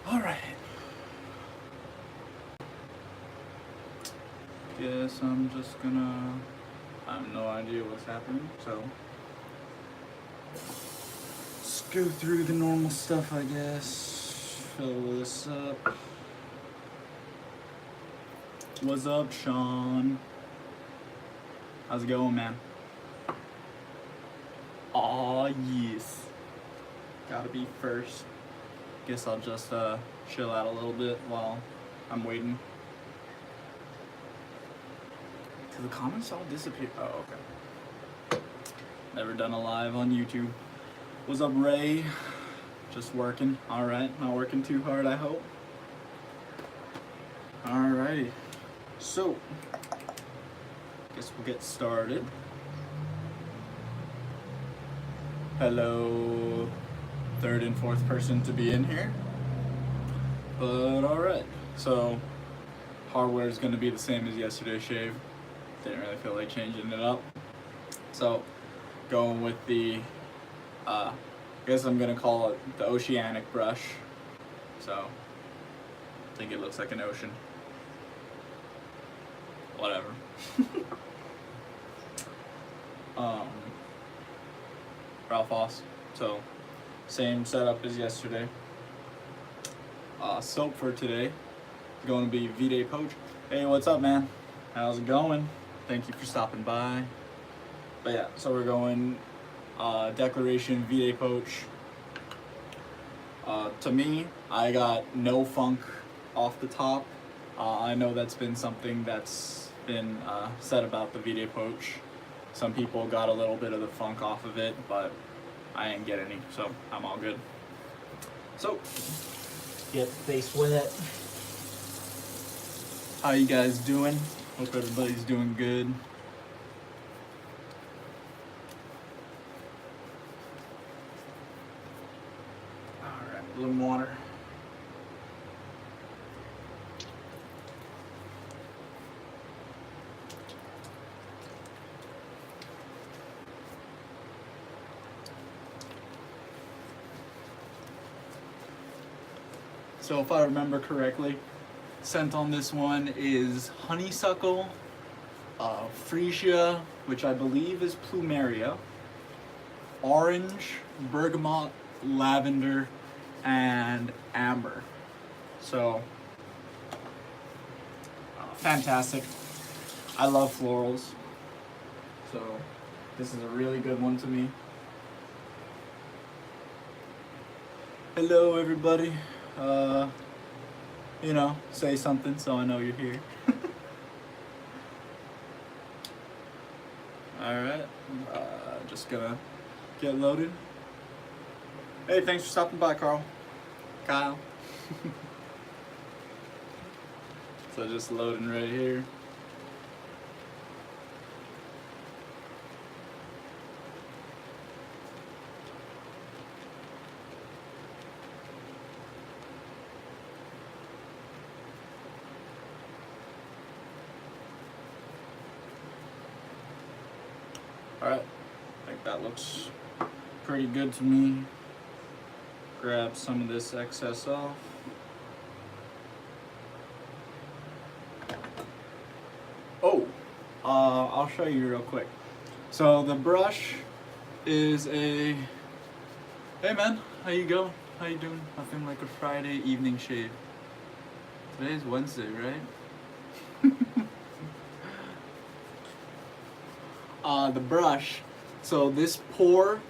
Alright. Guess I'm just gonna... I have no idea what's happening, so... Let's go through the normal stuff, I guess. Fill this up. What's up, Sean? How's it going, man? Aw, yes. Gotta be first. Guess I'll just chill out a little bit while I'm waiting. Cause the comments all disappear. Oh, okay. Never done a live on YouTube. What's up, Ray? Just working. Alright, not working too hard, I hope. Alrighty. So, guess we'll get started. Hello, third and fourth person to be in here. But alright, so hardware is going to be the same as yesterday's shave. Didn't really feel like changing it up. So, going with the, I guess I'm going to call it the Oceanic brush. So, I think it looks like an ocean. Whatever. Ralph Voss. So, same setup as yesterday. Soap for today is going to be V-Day Poach. Hey, what's up, man? How's it going? Thank you for stopping by. But yeah, so we're going Declaration V-Day Poach. To me, I got no funk off the top. I know that's been something that's been said about the V-Day Poach. Some people got a little bit of the funk off of it, but I didn't get any, so I'm all good. So, get the face wet. How you guys doing? Hope everybody's doing good. Alright, a little water. So if I remember correctly, scent on this one is honeysuckle, freesia, which I believe is plumeria, orange, bergamot, lavender, and amber. So, fantastic. I love florals. So, this is a really good one to me. Hello, everybody. You know, say something so I know you're here. Alright, just gonna get loaded. Hey, thanks for stopping by, Kyle. So just loading right here. Alright, I think that looks pretty good to me. Grab some of this excess off. Oh, I'll show you real quick. So the brush is a... Hey man, how you going? How you doing? Nothing like a Friday evening shave. Today's Wednesday, right? The brush, so this pour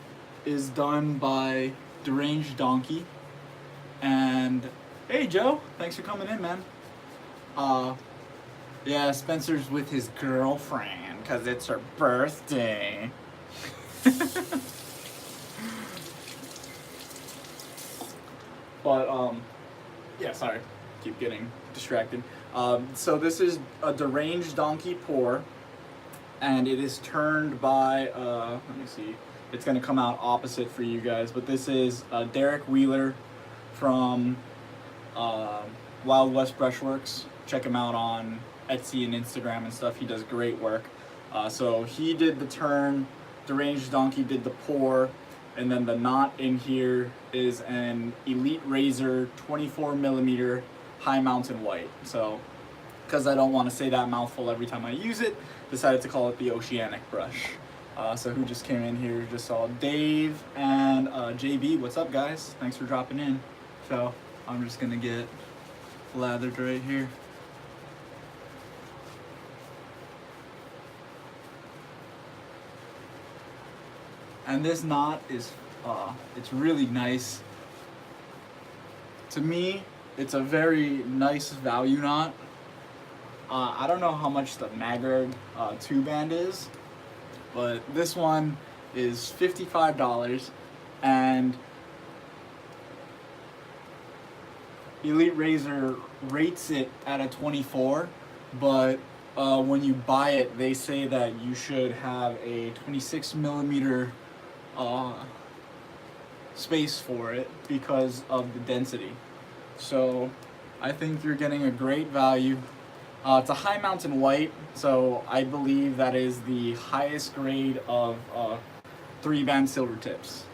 is done by Deranged Donkey, and hey Joe, thanks for coming in, man. Yeah, Spencer's with his girlfriend because it's her birthday. But yeah, sorry, keep getting distracted. So this is a Deranged Donkey pour. And it is turned by, let me see, it's going to come out opposite for you guys, but this is Derek Wheeler from Wild West Brushworks. Check him out on Etsy and Instagram and stuff. He does great work. So he did the turn, Deranged Donkey did the pour, And then the knot in here is an Elite Razor 24 millimeter High Mountain White. So, because I don't want to say that mouthful every time I use it, decided to call it the Oceanic brush. So who just came in here? Just saw Dave and JB. What's up, guys? Thanks for dropping in. So I'm just gonna get lathered right here. And this knot is, it's really nice. To me, it's a very nice value knot. I don't know how much the Maggard 2-band is, but this one is $55, and Elite Razor rates it at a 24, but when you buy it, they say that you should have a 26 millimeter space for it because of the density. So I think you're getting a great value. It's a High Mountain White, so I believe that is the highest grade of 3-band silver tips.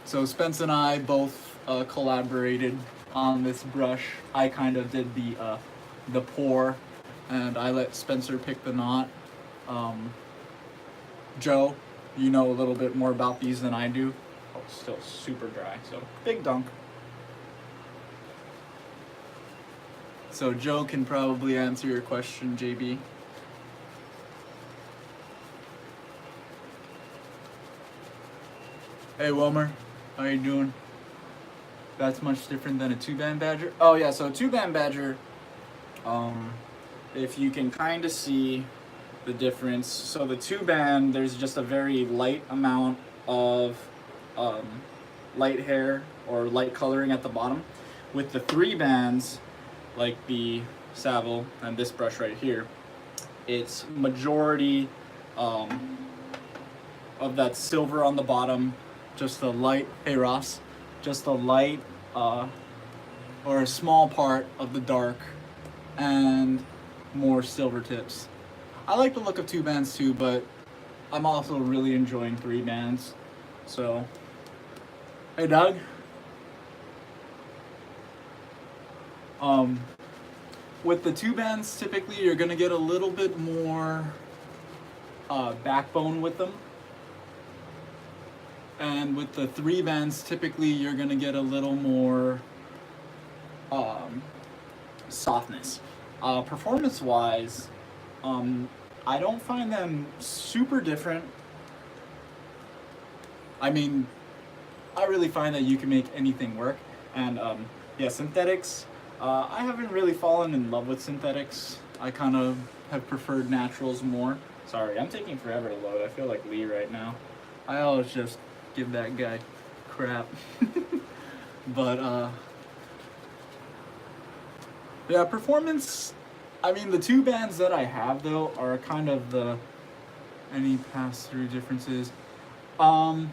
So Spence and I both collaborated on this brush. I kind of did the pour, and I let Spencer pick the knot. Joe, you know a little bit more about these than I do. Oh, still super dry, so big dunk. So Joe can probably answer your question, JB. Hey Wilmer, how you doing? That's much different than a 2-band Badger. Oh yeah, so a 2-band Badger, if you can kind of see the difference. So the 2-band, there's just a very light amount of light hair or light coloring at the bottom. With the 3 bands, like the Savile and this brush right here, it's majority of that silver on the bottom, just a light, hey Ross, just a light or a small part of the dark and more silver tips. I like the look of 2 bands too, but I'm also really enjoying 3 bands. So, hey Doug. With the 2 bands, typically you're gonna get a little bit more backbone with them. And with the 3 bands, typically you're gonna get a little more softness. Performance-wise, I don't find them super different. I mean, I really find that you can make anything work. And yeah, synthetics, I haven't really fallen in love with synthetics. I kind of have preferred naturals more. Sorry, I'm taking forever to load. I feel like Lee right now. I always just give that guy crap. But yeah, performance, I mean, the 2 bands that I have though are kind of the any pass-through differences. The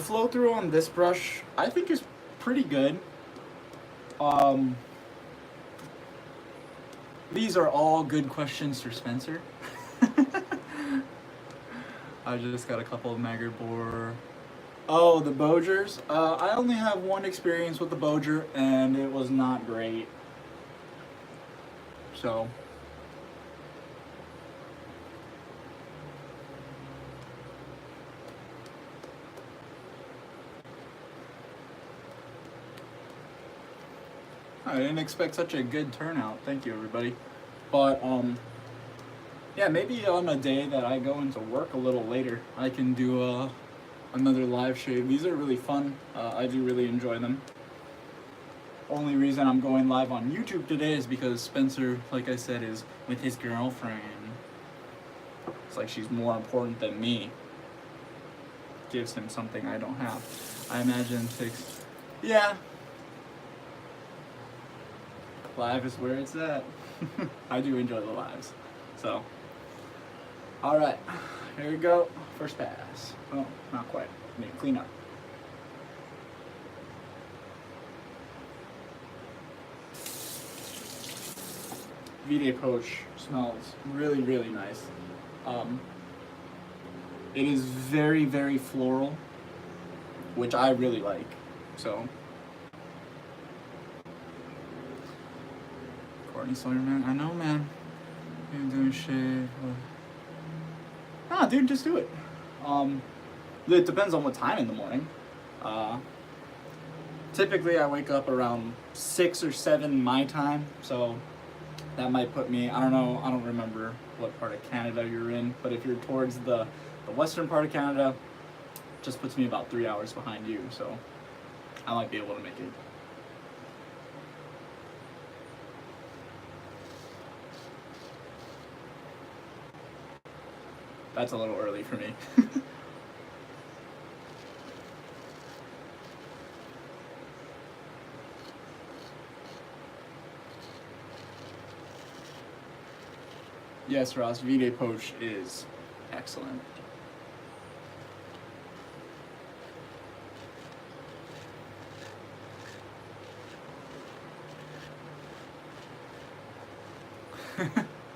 flow through on this brush I think is pretty good. These are all good questions for Spencer. I just got a couple of Maggard Boar. Oh, the Bogers. I only have one experience with the Boger, and it was not great. So. I didn't expect such a good turnout. Thank you, everybody. But, yeah, maybe on a day that I go into work a little later, I can do another live shave. These are really fun. I do really enjoy them. Only reason I'm going live on YouTube today is because Spencer, like I said, is with his girlfriend. It's like she's more important than me. Gives him something I don't have. I imagine it takes... Yeah. Live is where it's at. I do enjoy the lives. So, alright, here we go. First pass. Oh, not quite. I need to clean up. V-Day Poach smells really, really nice. It is very, very floral, which I really like. So, Courtney Sawyer, man, I know, man. You're doing shit. Nah, dude, just do it. It depends on what time in the morning. Typically, I wake up around 6 or 7 my time, so that might put me, I don't know, I don't remember what part of Canada you're in, but if you're towards the western part of Canada, it just puts me about 3 hours behind you, so I might be able to make it. That's a little early for me. Yes, Ross, Vide Poach is excellent.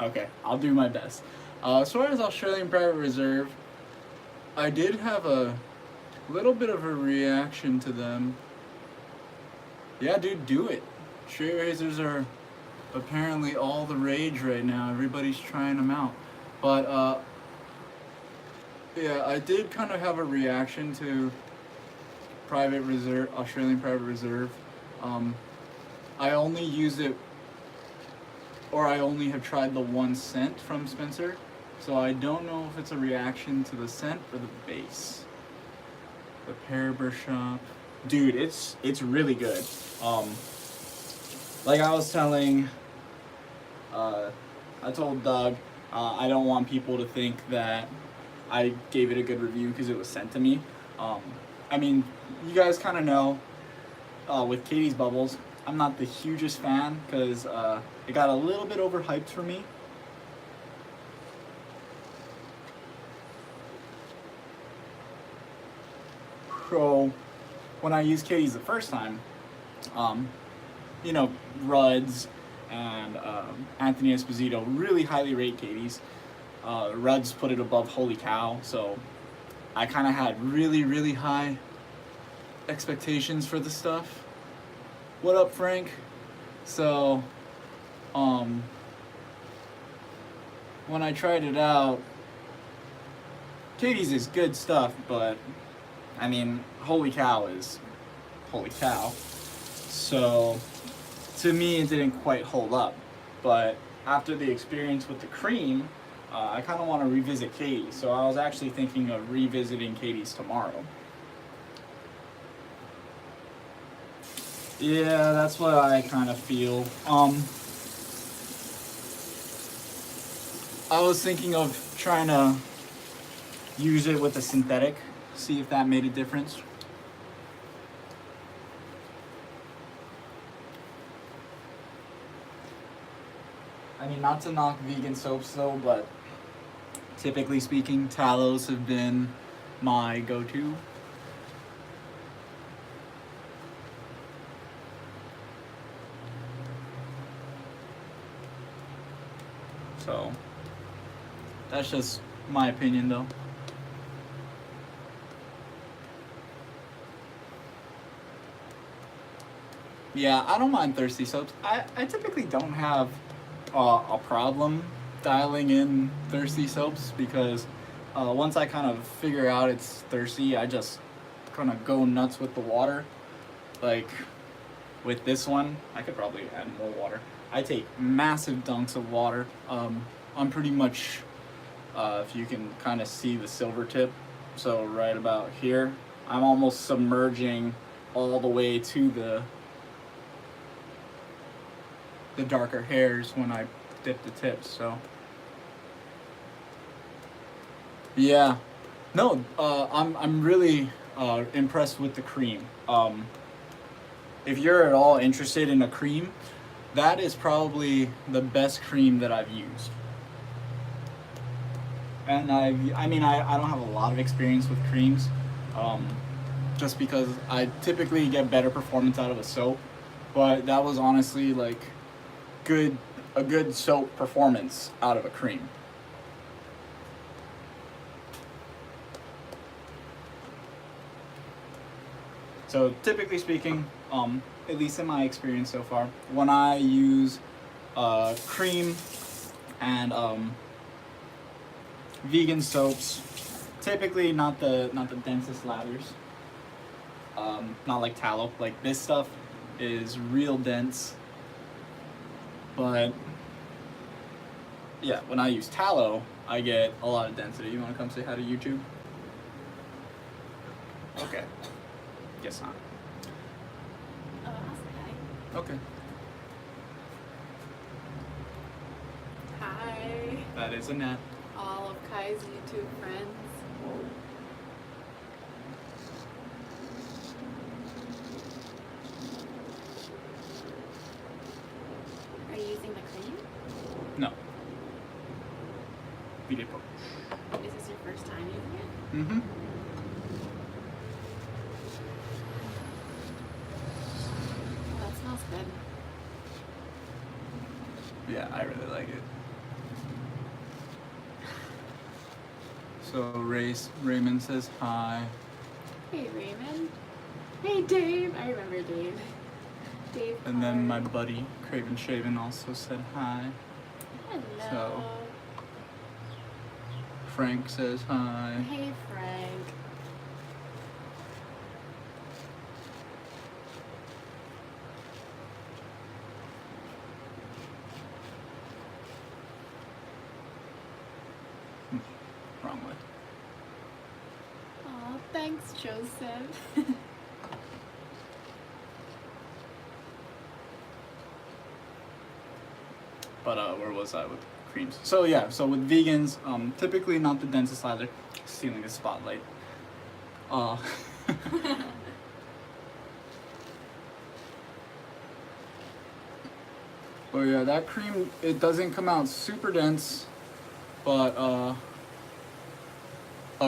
Okay, I'll do my best. As far as Australian Private Reserve, I did have a little bit of a reaction to them. Yeah, dude, do it. Straight razors are apparently all the rage right now. Everybody's trying them out. But, yeah, I did kind of have a reaction to Private Reserve, Australian Private Reserve. I only use it, or I only have tried the one scent from Spencer, so I don't know if it's a reaction to the scent or the base. The Pear Shop. Dude, it's really good. Like I was telling, I told Doug, I don't want people to think that I gave it a good review because it was sent to me. I mean, you guys kind of know, with Katie's Bubbles, I'm not the hugest fan because it got a little bit overhyped for me. So, when I used Katie's the first time, you know, Rudd's and Anthony Esposito really highly rate Katie's. Rudd's put it above Holy Cow, so I kind of had really, really high expectations for the stuff. What up, Frank? So, when I tried it out, Katie's is good stuff, but I mean, Holy Cow is Holy Cow. So, to me, it didn't quite hold up. But after the experience with the cream, I kind of want to revisit Katie's. So I was actually thinking of revisiting Katie's tomorrow. Yeah, that's what I kind of feel. I was thinking of trying to use it with a synthetic, see if that made a difference. I mean, not to knock vegan soaps though, but typically speaking, tallows have been my go-to. So, that's just my opinion though. Yeah, I don't mind thirsty soaps. I typically don't have a problem dialing in thirsty soaps because once I kind of figure out it's thirsty, I just kind of go nuts with the water. Like with this one, I could probably add more water. I take massive dunks of water. I'm pretty much, if you can kind of see the silver tip, so right about here, I'm almost submerging all the way to the darker hairs when I dip the tips. So yeah, no, I'm really impressed with the cream. If you're at all interested in a cream, that is probably the best cream that I've used. And I mean, I don't have a lot of experience with creams, just because I typically get better performance out of a soap, but that was honestly like a good soap performance out of a cream. So typically speaking, at least in my experience so far, when I use cream and vegan soaps, typically not the densest lathers. Not like tallow. Like this stuff is real dense. But yeah, when I use tallow, I get a lot of density. You want to come say hi to YouTube? Okay. Guess not. I'll say Okay. hi. Hi. That is Annette. All of Kai's YouTube friends. Are you using the cream? No. We did both. Is this your first time using it? Mm-hmm. Oh, that smells good. Yeah, I really like it. So Raymond says hi. Hey, Raymond. Hey, Dave. I remember Dave. Dave. And then my Clark. buddy Craven Shaven also said hi. Hello. So- Frank says hi. Hey, Frank. Wrong way. Aw, thanks, Joseph. But where was I with creams? So yeah, so with vegans, typically not the densest lather. Stealing the spotlight. Uh, but yeah, that cream, it doesn't come out super dense, but oh,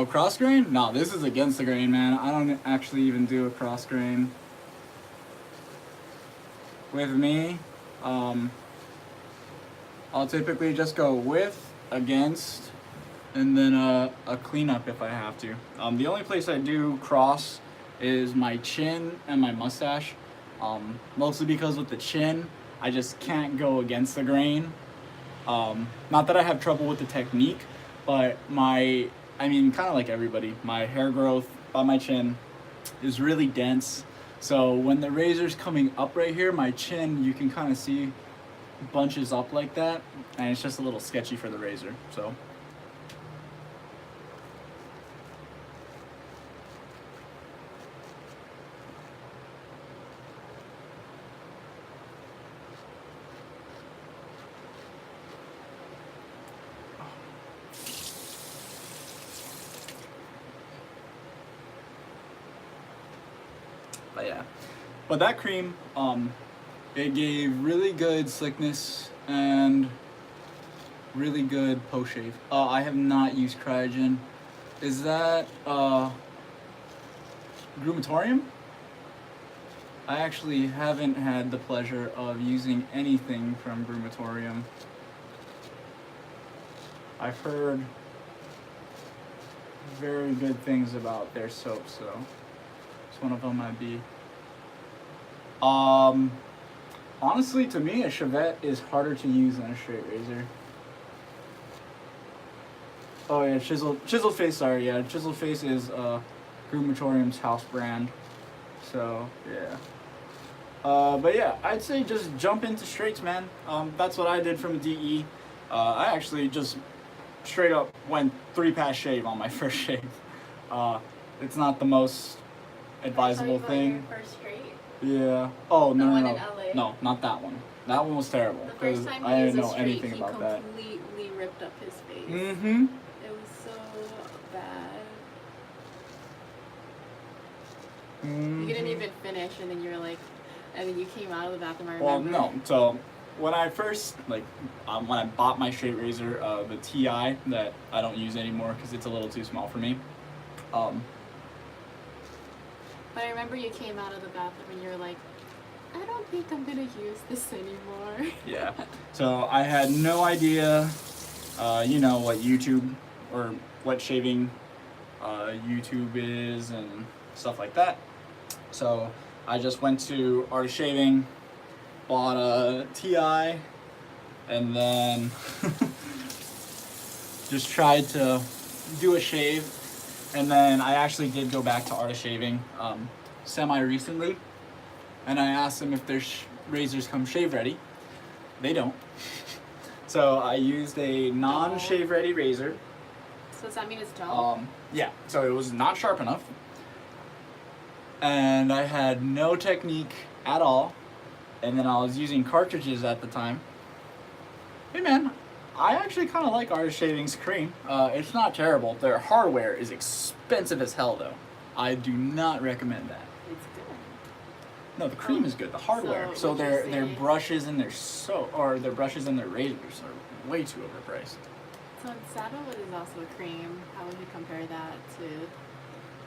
cross grain? No, this is against the grain, man. I don't actually even do a cross grain. With me, I'll typically just go with, against, and then a cleanup if I have to. The only place I do cross is my chin and my mustache. Mostly because with the chin, I just can't go against the grain. Not that I have trouble with the technique, but kind of like everybody, my hair growth on my chin is really dense. So when the razor's coming up right here, my chin, you can kind of see bunches up like that, and it's just a little sketchy for the razor. So but yeah, but that cream, it gave really good slickness and really good post shave. I have not used Cryogen. Is that Grumatorium? I actually haven't had the pleasure of using anything from Grumatorium. I've heard very good things about their soap, so it's one of them might be. Honestly, to me, a Chevette is harder to use than a straight razor. Oh yeah, Chiseled Face. Sorry, yeah, Chiseled Face is Grumatorium's house brand. So yeah. But yeah, I'd say just jump into straights, man. That's what I did from DE. I actually just straight up went 3-pass shave on my first shave. It's not the most advisable thing. Your first straight? Yeah. Oh no, The one no, in no, LA? no, not that one. That one was terrible The because first time I he didn't used a know straight, anything he about that. completely ripped up his face. Mm-hmm. It was so bad. You didn't even finish, and then you were like, and then you came out of the bathroom. I Well, remember. no. So when I first when I bought my straight razor, the TI that I don't use anymore because it's a little too small for me. But I remember you came out of the bathroom, and you were like, I don't think I'm gonna use this anymore. Yeah. So I had no idea, what YouTube or what shaving YouTube is and stuff like that. So I just went to Art of Shaving, bought a TI, and then just tried to do a shave. And then I actually did go back to Art of Shaving semi-recently, and I asked them if their razors come shave ready. They don't. So I used a non-shave ready razor. So does that mean it's dull? Yeah, so it was not sharp enough. And I had no technique at all. And then I was using cartridges at the time. Hey man, I actually kind of like Art of Shaving's cream. It's not terrible. Their hardware is expensive as hell though. I do not recommend that. It's good. No, the cream is good. The hardware. So would you their say- brushes and their brushes and their razors are way too overpriced. So Sandalwood is also a cream. How would you compare that to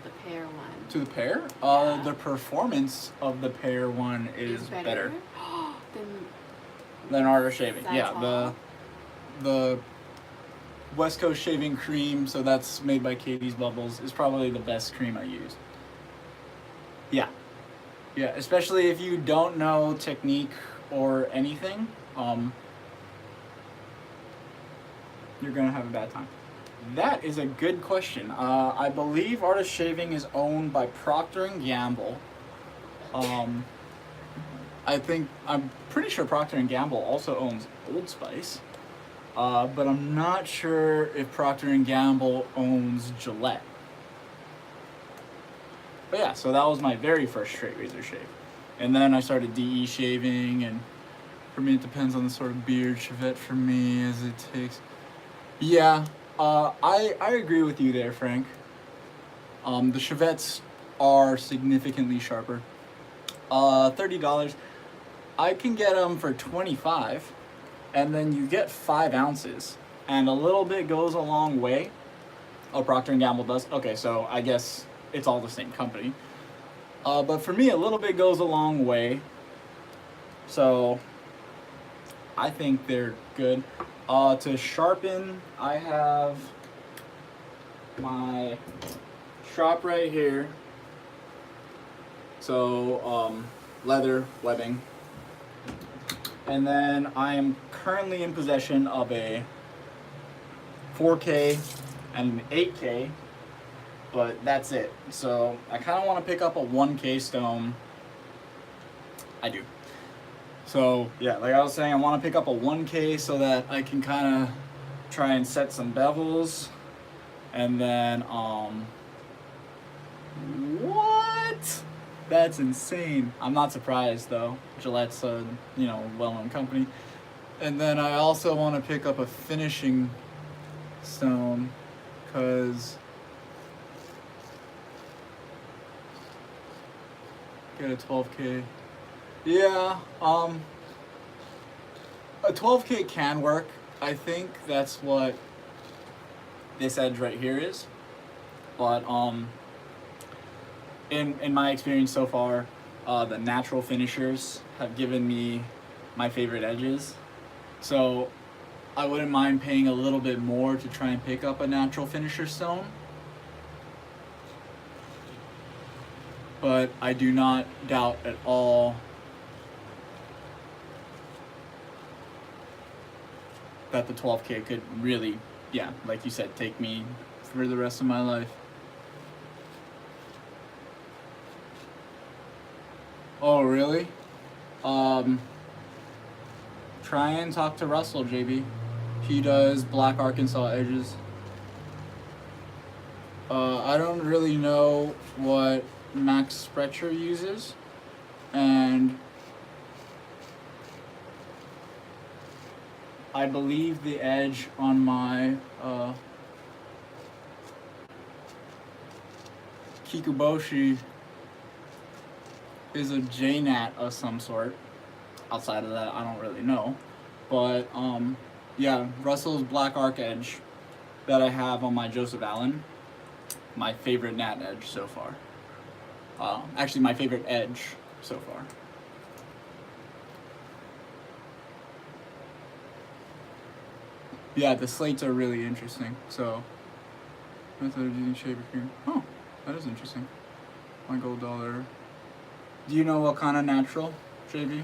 the pear one? To the pear, Yeah. the performance of the pear one is better Then than Art of Shaving. That's Yeah, all? the West Coast Shaving Cream, so that's made by Katie's Bubbles, is probably the best cream I use. Yeah. Yeah, especially if you don't know technique or anything, you're gonna have a bad time. That is a good question. I believe Art of Shaving is owned by Procter and Gamble. I'm pretty sure Procter and Gamble also owns Old Spice. But I'm not sure if Procter and Gamble owns Gillette. But yeah, so that was my very first straight razor shave. And then I started DE shaving, and for me it depends on the sort of beard Chevette for me as it takes. Yeah, I agree with you there, Frank. The Chevettes are significantly sharper. $30. I can get them for $25, and then you get 5 ounces, and a little bit goes a long way. Oh, Procter and Gamble does. Okay, so I guess it's all the same company. But for me, a little bit goes a long way. So I think they're good. To sharpen, I have my strap right here. So leather webbing. And then I am currently in possession of a 4K and an 8K, but that's it. So I kind of want to pick up a 1K stone. I do. So yeah, like I was saying, I want to pick up a 1K so that I can kind of try and set some bevels. And then, what? That's insane. I'm not surprised though. Gillette's a, well-known company. And then I also want to pick up a finishing stone, cause get a 12K. Yeah, a 12K can work. I think that's what this edge right here is. But in my experience so far, the natural finishers have given me my favorite edges. So I wouldn't mind paying a little bit more to try and pick up a natural finisher stone. But I do not doubt at all that the 12K could really, yeah, like you said, take me for the rest of my life. Oh, really? Try and talk to Russell, JB. He does Black Arkansas edges. I don't really know what Max Sprecher uses, and I believe the edge on my Kikuboshi is a JNat of some sort. Outside of that, I don't really know. But yeah, Russell's Black Arc edge that I have on my Joseph Allen, my favorite nat edge so far. Actually, my favorite edge so far. Yeah, the slates are really interesting. So, method of using shaver cream. Oh, that is interesting. My gold dollar Do you know what kind of natural, JV?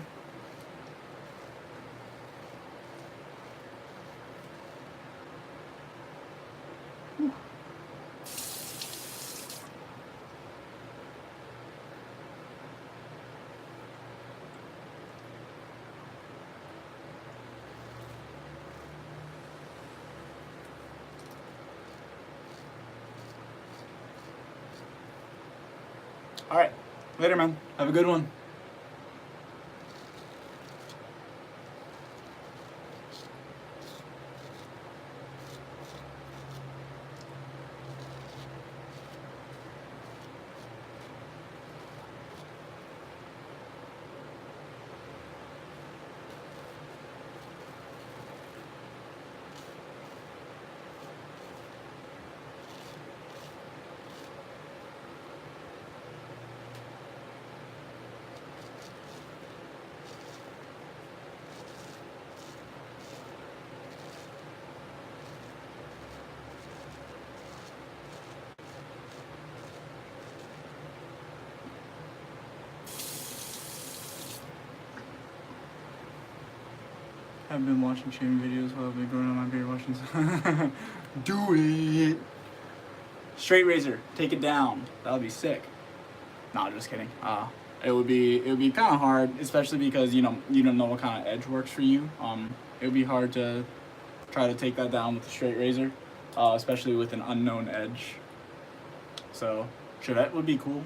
All right, later, man. Have a good one. I've been watching shaving videos while I've been growing out my beard watching. Do it. Straight razor, take it down. That would be sick. No, just kidding. It would be kind of hard, especially because you don't know what kind of edge works for you. It would be hard to try to take that down with a straight razor, especially with an unknown edge. So Chevette would be cool.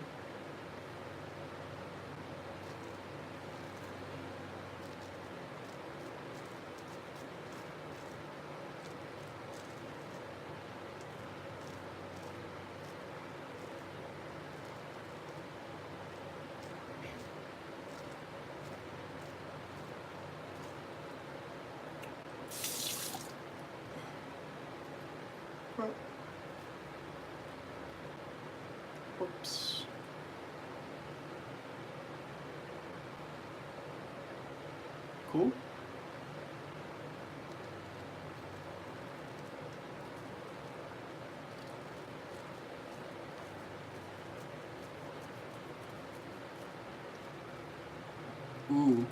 Whoops. Cool. Ooh.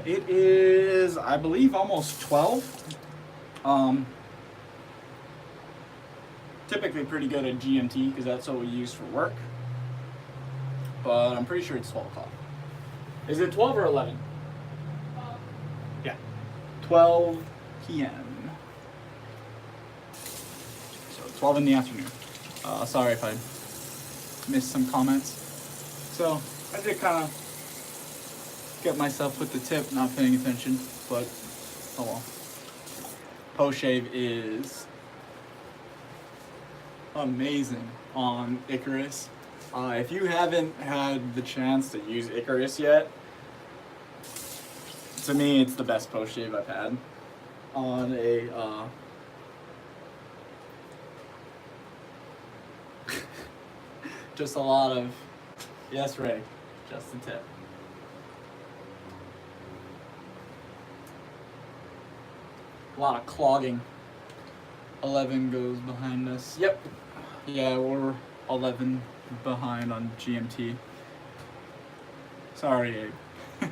It is, I believe, almost 12. Typically pretty good at GMT because that's what we use for work. But I'm pretty sure it's 12 o'clock. Is it 12 or 11? Yeah. 12 p.m. So 12 in the afternoon. Sorry if I missed some comments. So I did kind of get myself with the tip, not paying attention, but oh well. Post shave is amazing on Icarus. If you haven't had the chance to use Icarus yet, to me it's the best post shave I've had on a just a lot of, yes, Ray, just the tip. A lot of clogging. 11 goes behind us. Yep. Yeah, we're 11 behind on GMT. Sorry, Abe.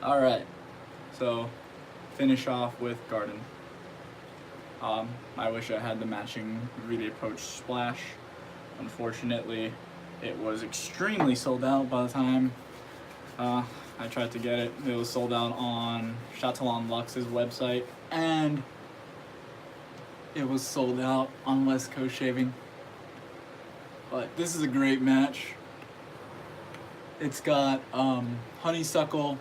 Alright, so finish off with Garden. I wish I had the matching Relay Approach Splash. Unfortunately, it was extremely sold out by the time I tried to get it. It was sold out on Chatillon Luxe's website, and it was sold out on West Coast Shaving. But this is a great match. It's got honeysuckle.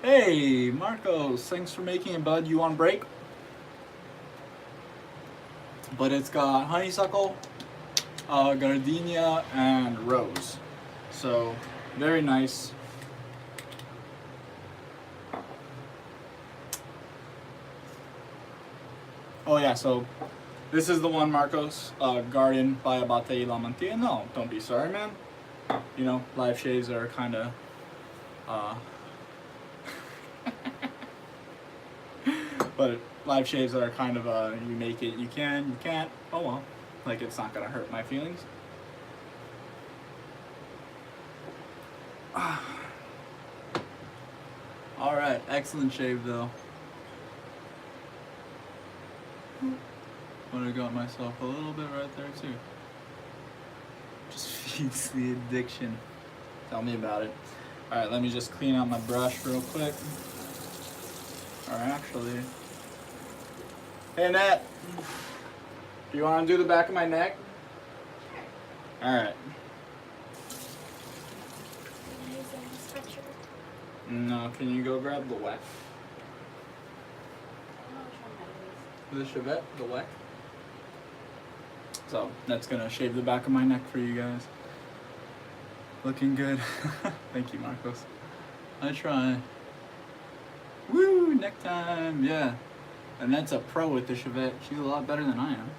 Hey, Marcos, thanks for making it, bud. You on break? But it's got honeysuckle, gardenia, and rose. So, very nice. Oh yeah, so this is the one, Marcos. Garden by Abate La Mantilla. No, don't be sorry, man. You know, live shaves are kind of But live shaves are kind of you make it, you can, you can't. Oh well, like it's not gonna hurt my feelings. All right, excellent shave though. But I got myself a little bit right there too. Just feeds the addiction. Tell me about it. All right, let me just clean out my brush real quick. Or actually, hey Annette, do you want to do the back of my neck? Sure. All right. No, can you go grab the weck? The Chevette, the weck. So that's gonna shave the back of my neck for you guys. Looking good. Thank you, Marcos. I try. Woo, neck time, yeah. And that's a pro with the Chevette. She's a lot better than I am.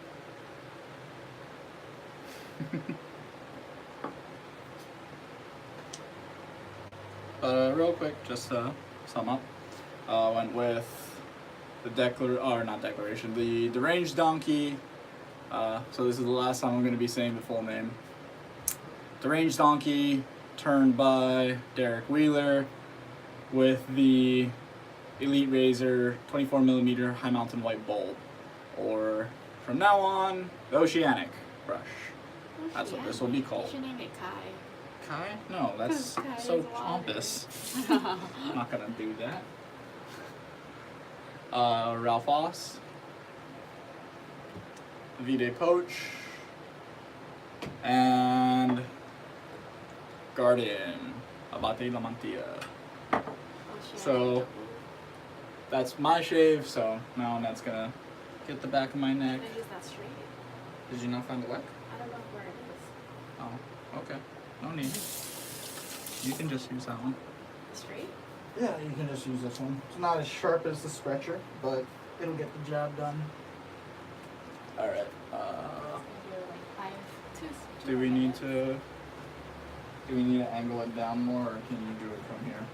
Real quick, just sum up. Went with the the Deranged Donkey. So this is the last time I'm going to be saying the full name. Deranged Donkey, turned by Derek Wheeler, with the Elite Razor 24mm High Mountain White Bulb, or from now on, the Oceanic brush. That's what this will be called. You should name it Kai. Kai? No, that's Kai so is water. pompous. I'm not gonna do that. Ralph Oss, Vide Poach, and Guardian, Abate La Mantilla. So that's my shave, so now that's gonna get the back of my neck. Can I use that straight? Did you not find the weck? I don't know where it is. Oh, okay. No need. You can just use that one. Straight? Yeah, you can just use this one. It's not as sharp as the stretcher, but it'll get the job done. Alright, do we need to angle it down more, or can you do it from here?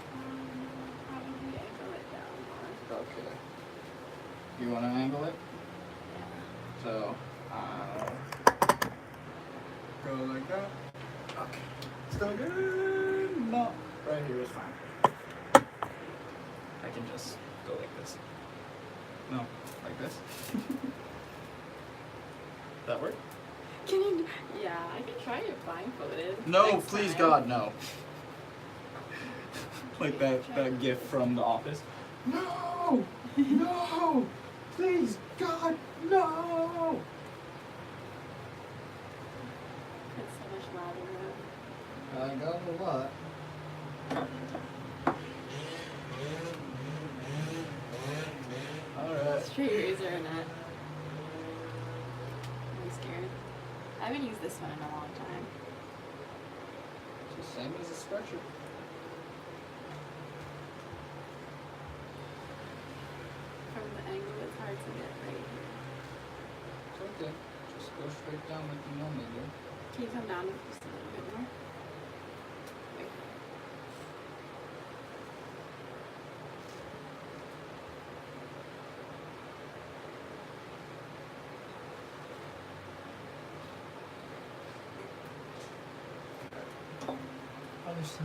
Probably angle it down more. Okay. You want to angle it? Yeah. So, go like that. Okay. Still good? No. Right here is fine. I can just go like this. No, like this. That work? Can you? Yeah, I can try it blindfolded. No, next please time. God, no. Like that gif from The Office. No! No! Please, God, no! It's so much louder now. I got a lot. Alright. Straight razor or not? I'm scared. I haven't used this one in a long time. It's the same as a stretcher. From the angle, it's hard to get right here. It's okay. Just go straight down like you normally do. Can you come down just a little bit more? Wait. Other side.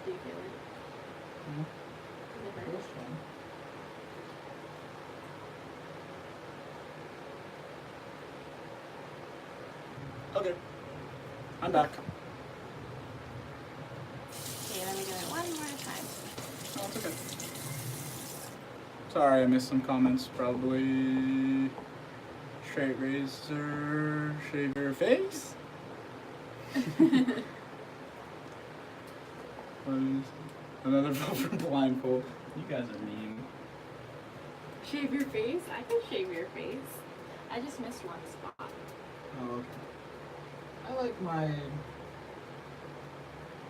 Do you feel it? Mhm. Does it hurt? Feels fine. Okay. I'm back. Okay, let me do it one more time. Oh, it's okay. Sorry, I missed some comments. Probably straight razor, shave your face. What is another vote for blindfold? You guys are mean. Shave your face? I can shave your face. I just missed one spot. Oh, okay. I like my.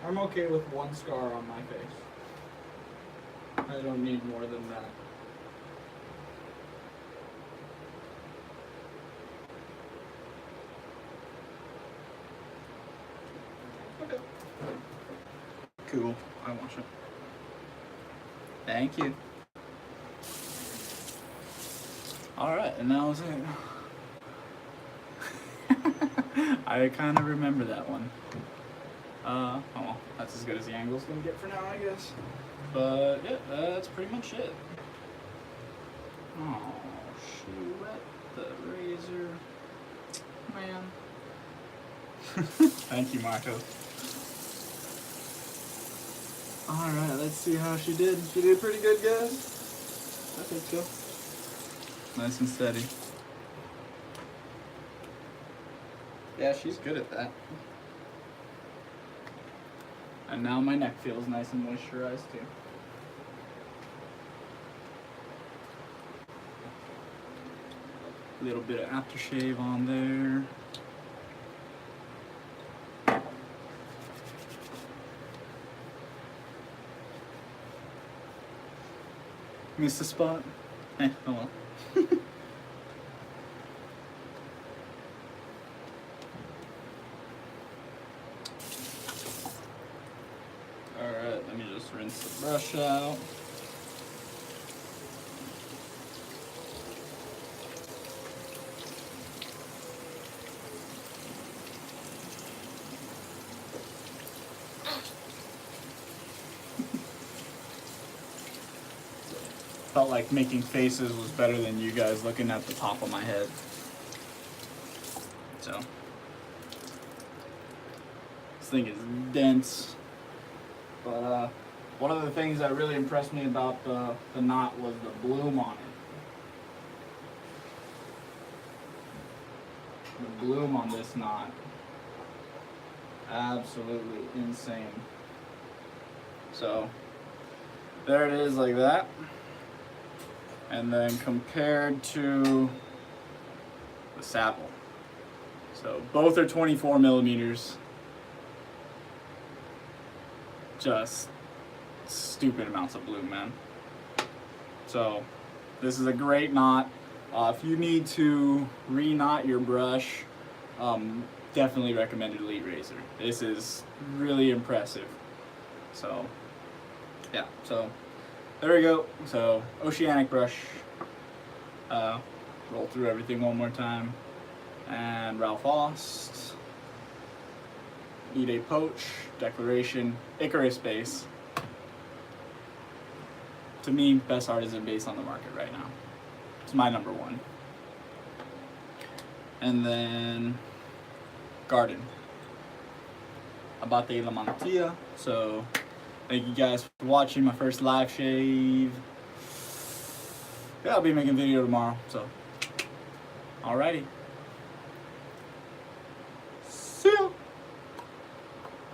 I'm okay with one scar on my face. I don't need more than that. Cool. I wash it. Thank you. Alright, and that was it. I kind of remember that one. Oh well, that's as good as the angle's gonna get for now, I guess. But yeah, that's pretty much it. Oh, she wet the razor. Man. Thank you, Marco. Alright, let's see how she did. She did pretty good, guys. I think so. Nice and steady. Yeah, she's good at that. And now my neck feels nice and moisturized too. A little bit of aftershave on there. Missed a spot? Oh well. Alright, let me just rinse the brush out. Felt like making faces was better than you guys looking at the top of my head. So, this thing is dense. But one of the things that really impressed me about the knot was the bloom on it. The bloom on this knot, absolutely insane. So, there it is like that. And then compared to the Sapple. So both are 24 millimeters. Just stupid amounts of bloom, man. So this is a great knot. If you need to re-knot your brush, definitely recommend Elite Razor. This is really impressive. So yeah, so there we go. So Oceanic brush. Roll through everything one more time. And Ralph Ost. Eat a Poach. Declaration. Icarus base. To me, best artisan base on the market right now. It's my number one. And then Garden. Abate La Mantilla. So thank you guys for watching my first live shave. Yeah, I'll be making a video tomorrow, so alrighty.